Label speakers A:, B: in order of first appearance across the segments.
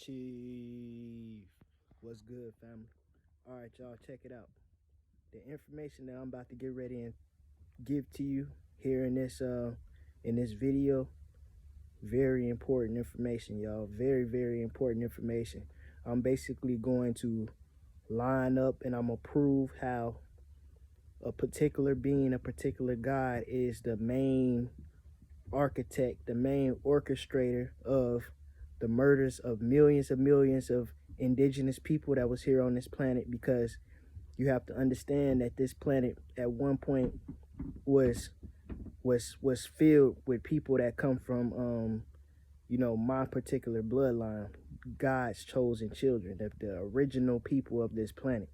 A: Chief. What's good, family? All right, y'all, check it out. The information that I'm about to get ready and give to you here in this video, very important information, y'all. Very, very important information. I'm basically going to line up and I'm gonna prove how a particular being, a particular God is the main architect, the main orchestrator of the murders of millions of indigenous people that was here on this planet, because you have to understand that this planet at one point was filled with people that come from my particular bloodline, God's chosen children, the original people of this planet.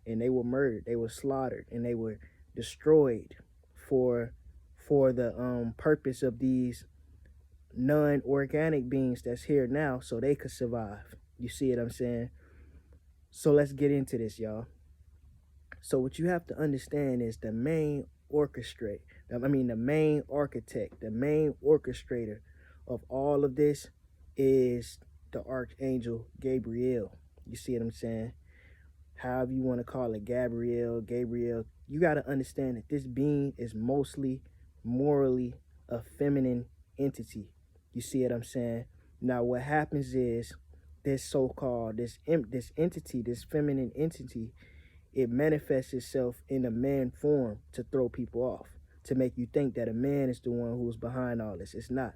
A: And they were murdered, they were slaughtered, and they were destroyed for the purpose of these non-organic beings that's here now, so they could survive. You see what I'm saying? So let's get into this, y'all. So what you have to understand is the main the main architect, the main orchestrator of all of this is the Archangel Gabriel. You see what I'm saying? However you want to call it, Gabriel, you got to understand that this being is mostly morally a feminine entity. You see what I'm saying? Now what happens is this so-called this entity, this feminine entity, it manifests itself in a man form to throw people off, to make you think that a man is the one who's behind all this. It's not.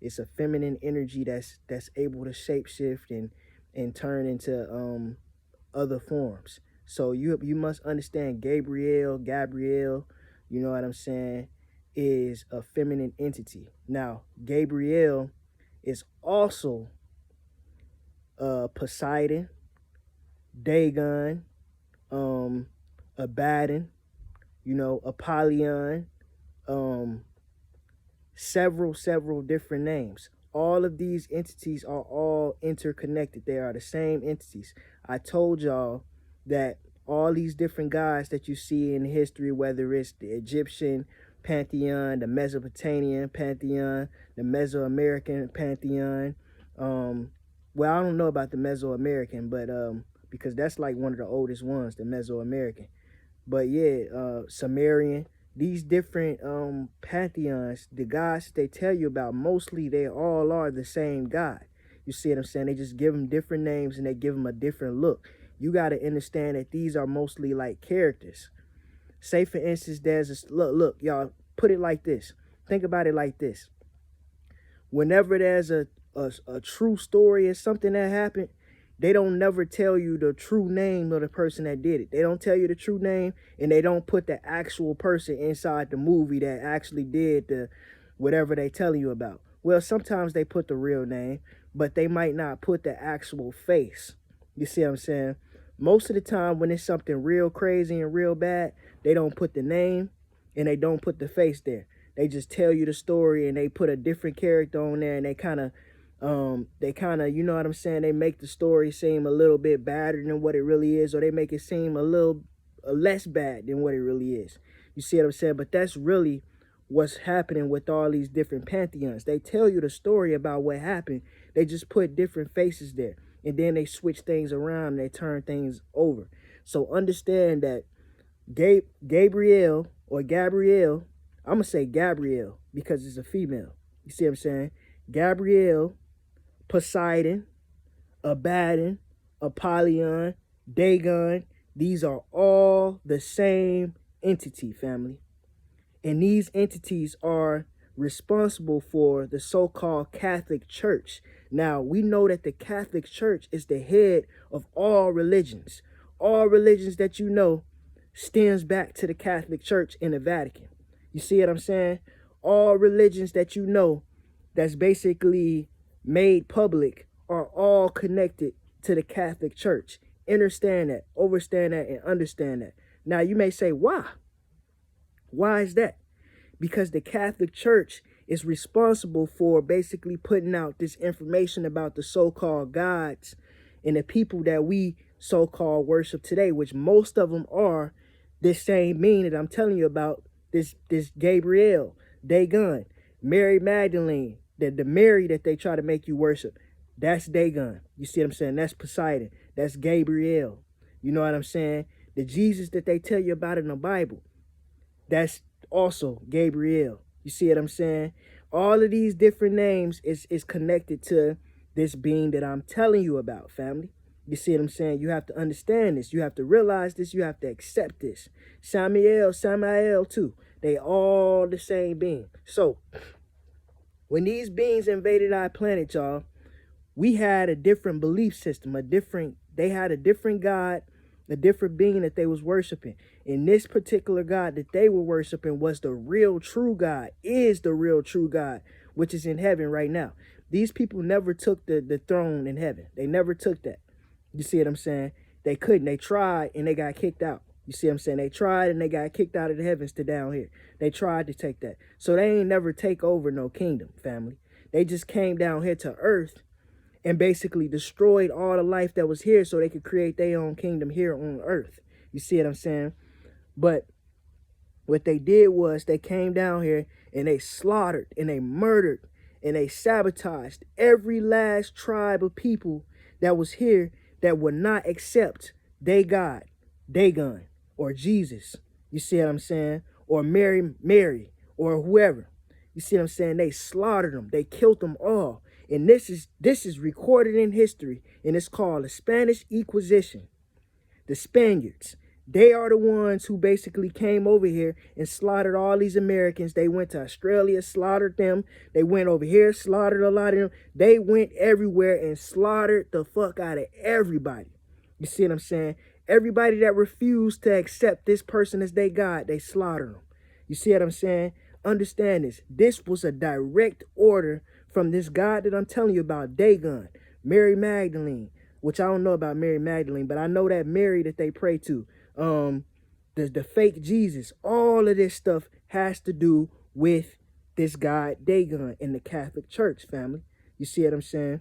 A: It's a feminine energy that's able to shapeshift and turn into other forms. So you must understand Gabriel, you know what I'm saying, is a feminine entity. Now, Gabriel is also Poseidon, Dagon, Abaddon, Apollyon, several different names. All of these entities are all interconnected. They are the same entities. I told y'all that all these different gods that you see in history, whether it's the Egyptian pantheon, the Mesopotamian pantheon, the Mesoamerican pantheon, well, I don't know about the Mesoamerican, but because that's like one of the oldest ones, the Mesoamerican. But yeah, Sumerian, these different pantheons, the gods they tell you about, mostly they all are the same God. You see what I'm saying? They just give them different names and they give them a different look. You got to understand that these are mostly like characters. Say for instance, there's a look, y'all, put it like this. Think about it like this. Whenever there's a true story or something that happened, they don't never tell you the true name of the person that did it. They don't tell you the true name, and they don't put the actual person inside the movie that actually did the whatever they telling you about. Well, sometimes they put the real name, but they might not put the actual face. You see what I'm saying? Most of the time when it's something real crazy and real bad, they don't put the name and they don't put the face there. They just tell you the story and they put a different character on there, and they kind of, you know what I'm saying? They make the story seem a little bit badder than what it really is, or they make it seem a little less bad than what it really is. You see what I'm saying? But that's really what's happening with all these different pantheons. They tell you the story about what happened. They just put different faces there, and then they switch things around and they turn things over. So understand that Gabriel, I'm going to say Gabriel because it's a female. You see what I'm saying? Gabriel, Poseidon, Abaddon, Apollyon, Dagon, these are all the same entity, family. And these entities are responsible for the so-called Catholic Church. Now, we know that the Catholic Church is the head of all religions. All religions that you know stems back to the Catholic Church in the Vatican. You see what I'm saying? All religions that you know that's basically made public are all connected to the Catholic Church. Understand that, overstand that, and understand that. Now, you may say, why? Why is that? Because the Catholic Church is responsible for basically putting out this information about the so-called gods and the people that we so-called worship today, which most of them are this same being that I'm telling you about, this Gabriel, Dagon, Mary Magdalene, the Mary that they try to make you worship. That's Dagon. You see what I'm saying? That's Poseidon. That's Gabriel. You know what I'm saying? The Jesus that they tell you about in the Bible, that's also Gabriel. You see what I'm saying? All of these different names is connected to this being that I'm telling you about, family. You see what I'm saying? You have to understand this. You have to realize this. You have to accept this. Samael too. They all the same being. So when these beings invaded our planet, y'all, we had a different belief system, they had a different God, a different being that they was worshiping. And this particular God that they were worshiping was the real true God, is the real true God, which is in heaven right now. These people never took the throne in heaven. They never took that. You see what I'm saying? They couldn't. They tried and they got kicked out. You see what I'm saying? They tried and they got kicked out of the heavens to down here. They tried to take that. So they ain't never take over no kingdom, family. They just came down here to earth and basically destroyed all the life that was here so they could create their own kingdom here on earth. You see what I'm saying? But what they did was they came down here and they slaughtered and they murdered and they sabotaged every last tribe of people that was here that would not accept they God, Dagon, or Jesus. You see what I'm saying? Or Mary, or whoever. You see what I'm saying? They slaughtered them. They killed them all. And this is recorded in history, and it's called the Spanish Inquisition. The Spaniards, they are the ones who basically came over here and slaughtered all these Americans. They went to Australia, slaughtered them. They went over here, slaughtered a lot of them. They went everywhere and slaughtered the fuck out of everybody. You see what I'm saying? Everybody that refused to accept this person as their God, they slaughtered them. You see what I'm saying? Understand this. This was a direct order from this God that I'm telling you about, Dagon, Mary Magdalene, which I don't know about Mary Magdalene, but I know that Mary that they pray to, the fake Jesus, all of this stuff has to do with this God, Dagon, in the Catholic Church, family. You see what I'm saying?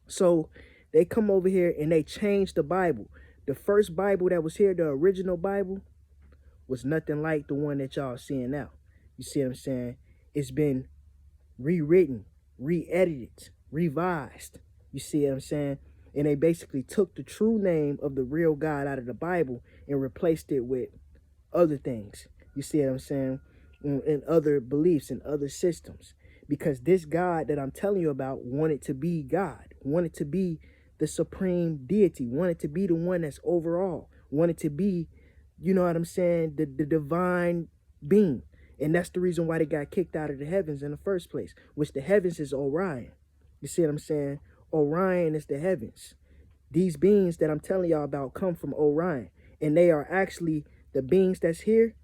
A: So they come over here and they change the Bible. The first Bible that was here, the original Bible, was nothing like the one that y'all seeing now. You see what I'm saying? It's been rewritten, re-edited, revised. You see what I'm saying? And they basically took the true name of the real God out of the Bible and replaced it with other things. You see what I'm saying? And other beliefs and other systems. Because this God that I'm telling you about wanted to be God, wanted to be the supreme deity, wanted to be the one that's overall, wanted to be, you know what I'm saying, the divine being. And that's the reason why they got kicked out of the heavens in the first place, which the heavens is Orion. You see what I'm saying? Orion is the heavens. These beings that I'm telling y'all about come from Orion. And they are actually, the beings that's here,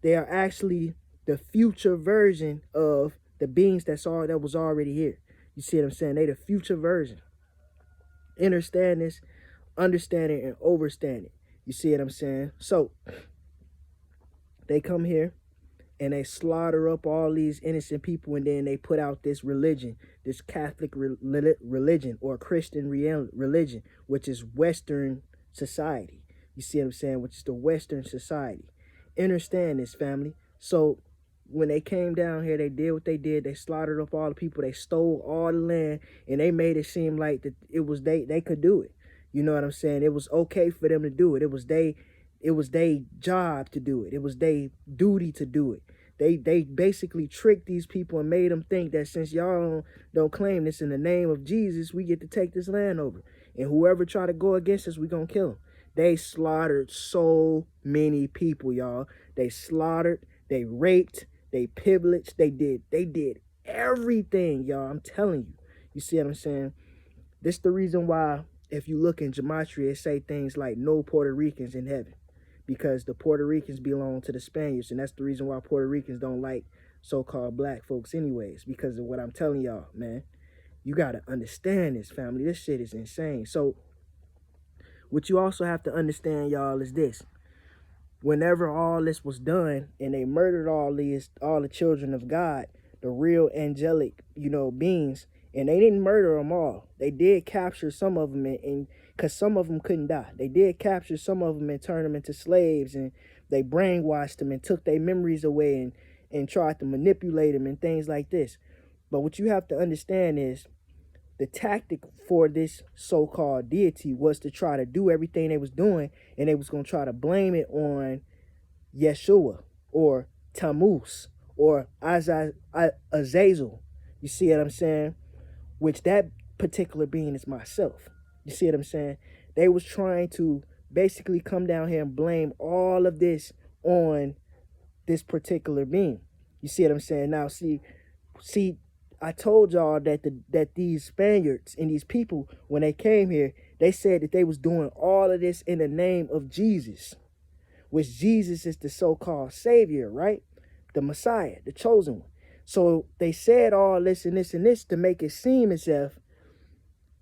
A: they are actually the future version of the beings that was already here. You see what I'm saying? They the future version. Understand this, understand it, and overstand it. You see what I'm saying? So they come here and they slaughter up all these innocent people, and then they put out this religion, this Catholic religion or Christian religion, which is Western society. You see what I'm saying? Which is the Western society. Understand this, family. So when they came down here, they did what they did. They slaughtered up all the people. They stole all the land, and they made it seem like that it was they could do it. You know what I'm saying? It was okay for them to do it. It was their job to do it. It was their duty to do it. They basically tricked these people and made them think that since y'all don't claim this in the name of Jesus, we get to take this land over. And whoever try to go against us, we gonna kill them. They slaughtered so many people, y'all. They slaughtered, they raped, they pillaged, they did everything, y'all. I'm telling you. You see what I'm saying? This the reason why, if you look in gematria, it say things like no Puerto Ricans in heaven. Because the Puerto Ricans belong to the Spaniards, and that's the reason why Puerto Ricans don't like so-called black folks anyways, because of what I'm telling y'all, man. You got to understand this, family. This shit is insane. So what you also have to understand, y'all, is this. Whenever all this was done and they murdered all the children of God, the real angelic, beings, and they didn't murder them all. They did capture some of them, and because some of them couldn't die. They did capture some of them and turn them into slaves, and they brainwashed them and took their memories away and tried to manipulate them and things like this. But what you have to understand is the tactic for this so-called deity was to try to do everything they was doing, and they was going to try to blame it on Yeshua or Tammuz or Azazel. You see what I'm saying? Which that particular being is myself. You see what I'm saying? They was trying to basically come down here and blame all of this on this particular being. You see what I'm saying? Now, see, I told y'all that these Spaniards and these people, when they came here, they said that they was doing all of this in the name of Jesus, which Jesus is the so-called Savior, right? The Messiah, the chosen one. So they said all this and this and this to make it seem as if,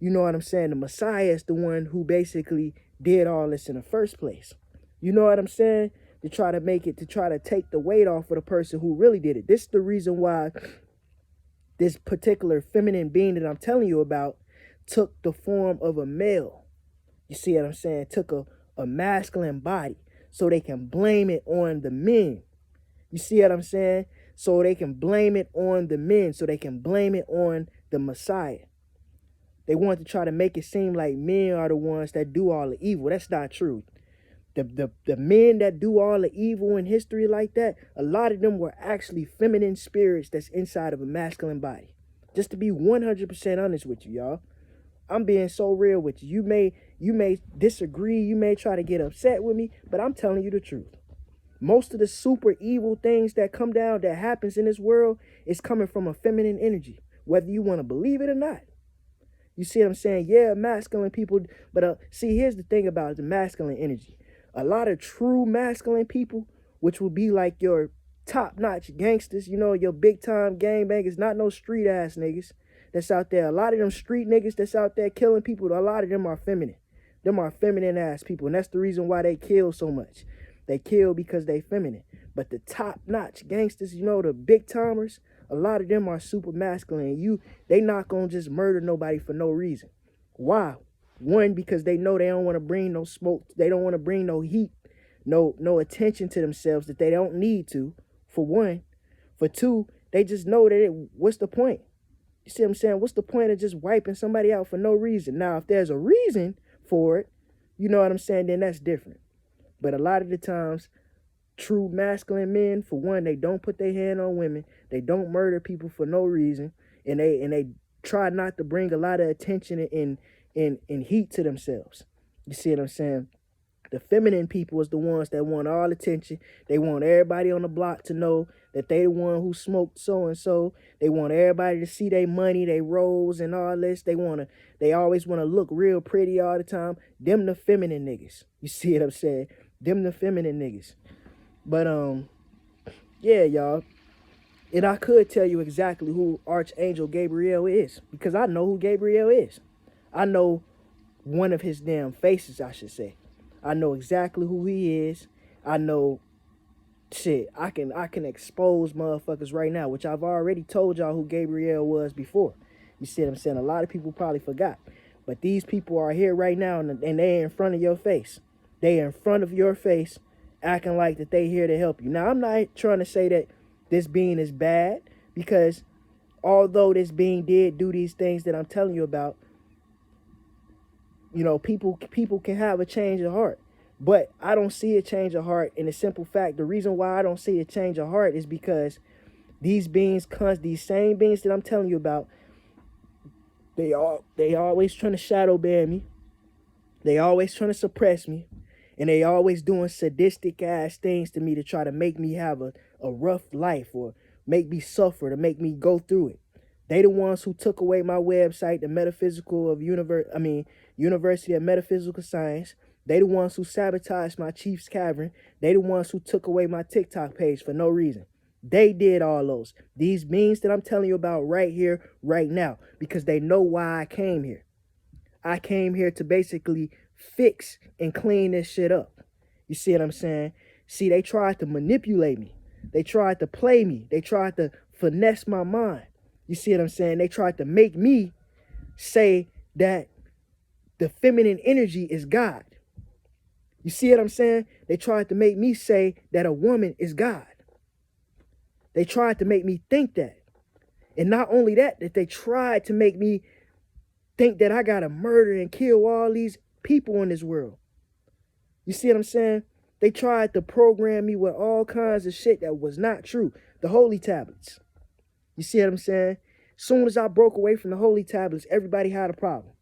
A: you know what I'm saying, the Messiah is the one who basically did all this in the first place. You know what I'm saying? To try to take the weight off of the person who really did it. This is the reason why this particular feminine being that I'm telling you about took the form of a male. You see what I'm saying? Took a masculine body so they can blame it on the men. You see what I'm saying? So they can blame it on the men. So they can blame it on the Messiah. They want to try to make it seem like men are the ones that do all the evil. That's not true. The men that do all the evil in history like that, a lot of them were actually feminine spirits that's inside of a masculine body. Just to be 100% honest with you, y'all. I'm being so real with you. You may disagree. You may try to get upset with me, but I'm telling you the truth. Most of the super evil things that come down, that happens in this world, is coming from a feminine energy, whether you want to believe it or not. You see what I'm saying? Yeah, masculine people, but see, here's the thing about the masculine energy. A lot of true masculine people, which will be like your top-notch gangsters, you know, your big-time gangbangers, not no street-ass niggas that's out there. A lot of them street niggas that's out there killing people, a lot of them are feminine. Them are feminine-ass people, and that's the reason why they kill so much. They kill because they feminine. But the top-notch gangsters, you know, the big-timers, a lot of them are super masculine. They not gonna just murder nobody for no reason. Why? One, because they know they don't want to bring no smoke. They don't want to bring no heat, no attention to themselves that they don't need to, for one. For two, they just know that what's the point? You see what I'm saying? What's the point of just wiping somebody out for no reason? Now, if there's a reason for it, you know what I'm saying, then that's different. But a lot of the times, true masculine men, for one, they don't put their hand on women. They don't murder people for no reason. And they try not to bring a lot of attention and heat to themselves. You see what I'm saying? The feminine people is the ones that want all attention. They want everybody on the block to know that they the one who smoked so-and-so. They want everybody to see their money, they rolls and all this. They always want to look real pretty all the time. Them the feminine niggas. You see what I'm saying? Them the feminine niggas. But, yeah, y'all. And I could tell you exactly who Archangel Gabriel is, because I know who Gabriel is. I know one of his damn faces, I should say. I know exactly who he is. I know, shit, I can expose motherfuckers right now, which I've already told y'all who Gabriel was before. You see what I'm saying? A lot of people probably forgot. But these people are here right now, and they're in front of your face. They in front of your face, acting like that they here to help you. Now, I'm not trying to say that this being is bad, because although this being did do these things that I'm telling you about, you know, people can have a change of heart. But I don't see a change of heart in the simple fact. The reason why I don't see a change of heart is because these beings, these same beings that I'm telling you about, they always trying to shadow ban me. They always trying to suppress me. And they always doing sadistic ass things to me to try to make me have a rough life, or make me suffer, to make me go through it. They the ones who took away my website, the University of Metaphysical Science. They the ones who sabotaged my Chief's Cavern. They the ones who took away my TikTok page for no reason. They did all those. These beings that I'm telling you about right here, right now, because they know why I came here. I came here to basically fix and clean this shit up. You see what I'm saying? See, they tried to manipulate me. They tried to play me. They tried to finesse my mind. You see what I'm saying? They tried to make me say that the feminine energy is God. You see what I'm saying? They tried to make me say that a woman is God. They tried to make me think that. And not only that, that they tried to make me think that I gotta murder and kill all these people in this world. You see what I'm saying? They tried to program me with all kinds of shit that was not true. The holy tablets. You see what I'm saying? Soon as I broke away from the holy tablets, everybody had a problem.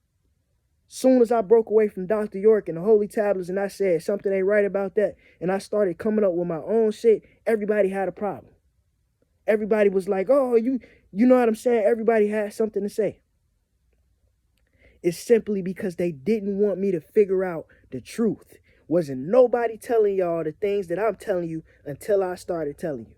A: Soon as I broke away from Dr. York and the holy tablets and I said something ain't right about that, and I started coming up with my own shit, everybody had a problem. Everybody was like, oh, you know what I'm saying? Everybody had something to say. It's simply because they didn't want me to figure out the truth. Wasn't nobody telling y'all the things that I'm telling you until I started telling you.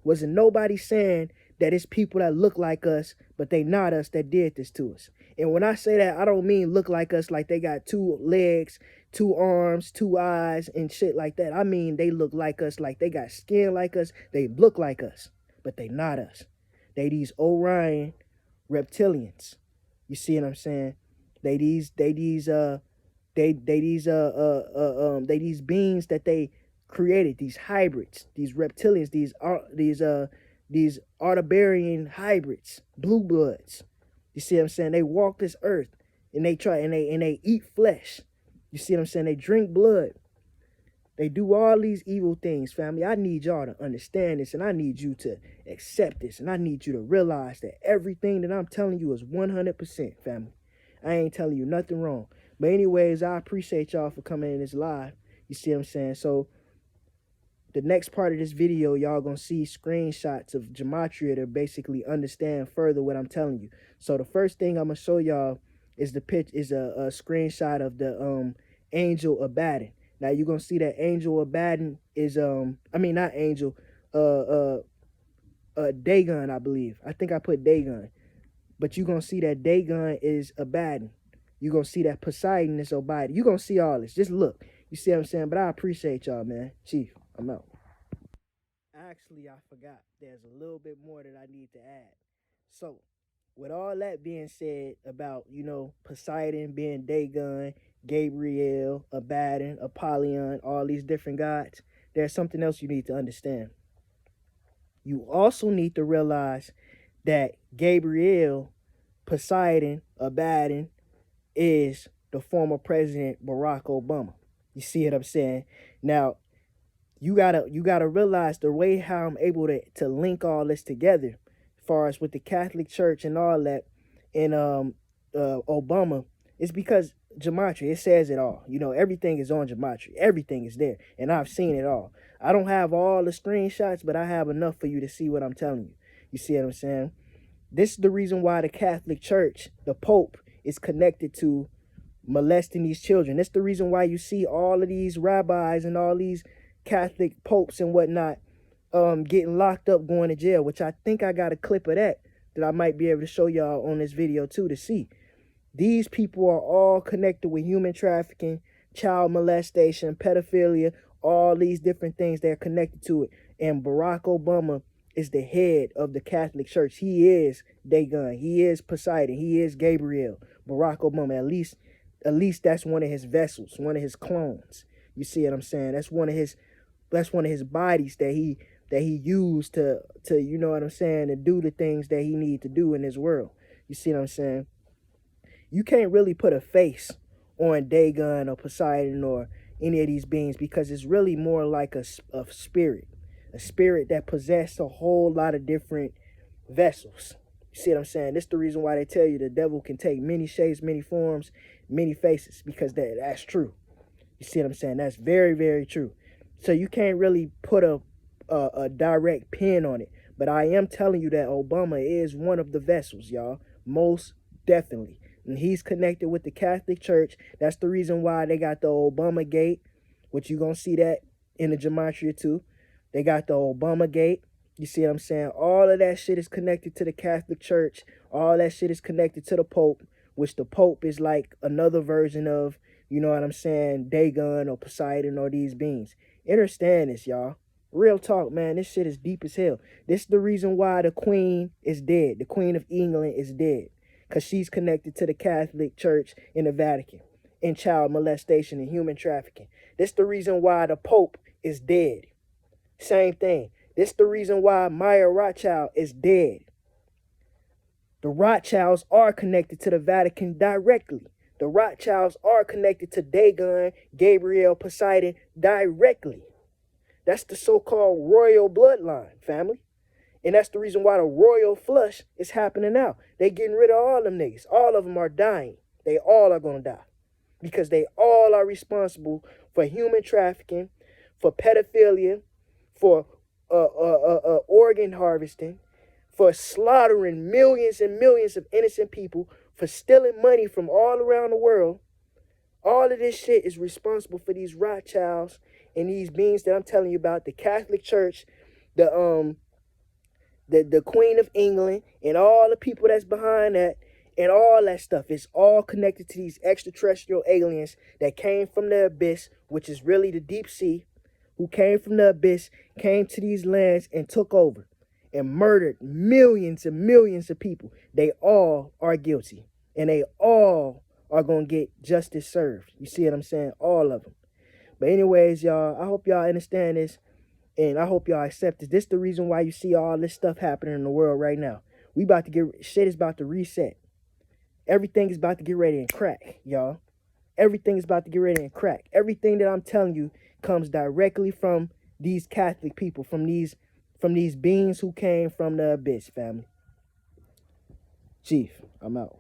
A: Wasn't nobody saying that it's people that look like us, but they not us that did this to us. And when I say that, I don't mean look like us like they got 2 legs, 2 arms, 2 eyes, and shit like that. I mean they look like us like they got skin like us. They look like us, but they not us. They these Orion reptilians. You see what I'm saying? They these beings that they created, these hybrids, these reptilians, these Artabarian hybrids, blue bloods. You see what I'm saying? They walk this earth and they try and they eat flesh. You see what I'm saying? They drink blood. They do all these evil things, family. I need y'all to understand this, and I need you to accept this, and I need you to realize that everything that I'm telling you is 100%, family. I ain't telling you nothing wrong. But anyways, I appreciate y'all for coming in this live. You see what I'm saying? So the next part of this video, y'all gonna see screenshots of gematria to basically understand further what I'm telling you. So the first thing I'm gonna show y'all is the a screenshot of the angel Abaddon. Now you're gonna see that angel Abaddon is I mean not angel, Dagon, I believe. I think I put Dagon. But you're going to see that Dagon is Abaddon. You're going to see that Poseidon is Abaddon. You're going to see all this. Just look. You see what I'm saying? But I appreciate y'all, man. Chief, I'm out. Actually, I forgot. There's a little bit more that I need to add. So, with all that being said about, you know, Poseidon being Dagon, Gabriel, Abaddon, Apollyon, all these different gods, there's something else you need to understand. You also need to realize that Gabriel, Poseidon, Abaddon is the former president Barack Obama. You see what I'm saying? Now, you gotta realize the way how I'm able to link all this together, as far as with the Catholic Church and all that, and Obama, is because gematria, it says it all. You know, everything is on gematria. Everything is there, and I've seen it all. I don't have all the screenshots, but I have enough for you to see what I'm telling you. You see what I'm saying? This is the reason why the Catholic Church, the Pope, is connected to molesting these children. That's the reason why you see all of these rabbis and all these Catholic popes and whatnot getting locked up, going to jail, which I think I got a clip of that I might be able to show y'all on this video too to see. These people are all connected with human trafficking, child molestation, pedophilia, all these different things. They're connected to it. And Barack Obama is the head of the Catholic Church. He is Dagon. He is Poseidon. He is Gabriel. Barack Obama. At least that's one of his vessels, one of his clones. You see what I'm saying? That's one of his bodies that he used to you know what I'm saying, to do the things that he need to do in this world. You see what I'm saying? You can't really put a face on Dagon or Poseidon or any of these beings, because it's really more like a spirit that possessed a whole lot of different vessels. You see what I'm saying? This is the reason why they tell you the devil can take many shapes, many forms, many faces, because that's true. You see what I'm saying? That's very, very true. So you can't really put a direct pin on it. But I am telling you that Obama is one of the vessels, y'all. Most definitely. And he's connected with the Catholic Church. That's the reason why they got the Obama Gate, which you're going to see that in the gematria too. They got the Obama Gate. You see what I'm saying? All of that shit is connected to the Catholic Church. All that shit is connected to the Pope, which the Pope is like another version of, you know what I'm saying, Dagon or Poseidon or these beings. Understand this, y'all. Real talk, man. This shit is deep as hell. This is the reason why the Queen is dead. The Queen of England is dead, because she's connected to the Catholic Church in the Vatican in child molestation and human trafficking. This is the reason why the Pope is dead. Same thing. This is the reason why Maya Rothschild is dead. The Rothschilds are connected to the Vatican directly. The Rothschilds are connected to Dagon, Gabriel, Poseidon directly. That's the so-called royal bloodline, family. And that's the reason why the royal flush is happening now. They getting rid of all them niggas. All of them are dying. They all are going to die. Because they all are responsible for human trafficking, for pedophilia, for organ harvesting, for slaughtering millions and millions of innocent people, for stealing money from all around the world. All of this shit is responsible for these Rothschilds and these beings that I'm telling you about, the Catholic Church, the Queen of England, and all the people that's behind that, and all that stuff. It's all connected to these extraterrestrial aliens that came from the abyss, which is really the deep sea, who came from the abyss, came to these lands and took over and murdered millions and millions of people. They all are guilty, and they all are going to get justice served. You see what I'm saying? All of them. But anyways, y'all, I hope y'all understand this, and I hope y'all accept this. This is the reason why you see all this stuff happening in the world right now. Shit is about to reset. Everything is about to get ready and crack, y'all. Everything is about to get ready and crack. Everything that I'm telling you comes directly from these Catholic people, from these beings who came from the abyss, family. Chief, I'm out.